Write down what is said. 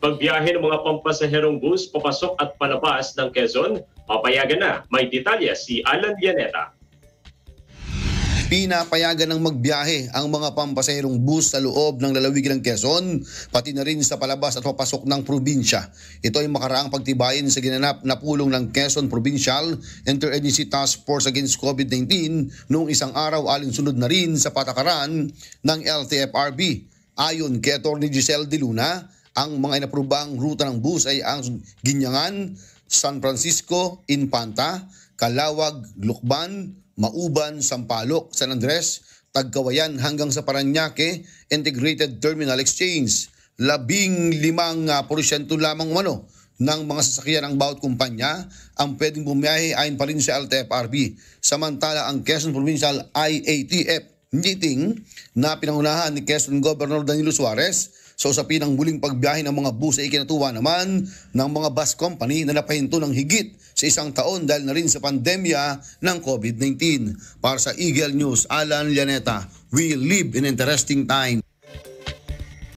Pagbiyahe ng mga pampasaherong bus papasok at palabas ng Quezon, papayagan na. May detalye si Alan Llaneta. Pinapayagan ng magbiyahe ang mga pampasaherong bus sa loob ng lalawigan ng Quezon, pati na rin sa palabas at papasok ng probinsya. Ito ay makaraang pagtibayin sa ginanap na pulong ng Quezon Provincial Interagency Task Force Against COVID-19 noong isang araw alinsunod na rin sa patakaran ng LTFRB. Ayon kay Atty. Giselle De Luna, ang mga inaprubang ruta ng bus ay ang Ginyangan, San Francisco, Infanta, Calawag, Lucban, Mauban, Sampaloc, San Andres, Tagkawayan hanggang sa Parañaque Integrated Terminal Exchange. 15% lamang ng mga sasakyan ng bawat kumpanya ang pwedeng bumiyahe ayon pa rin sa LTFRB. Samantala ang Quezon Provincial IATF meeting na pinangunahan ni Quezon Governor Danilo Suarez sa usapin ng muling pagbiyahe ng mga bus ay ikinatuwa naman ng mga bus company na napahinto ng higit sa isang taon dahil na rin sa pandemya ng COVID-19. Para sa Eagle News, Alan Llaneta, we live in interesting time.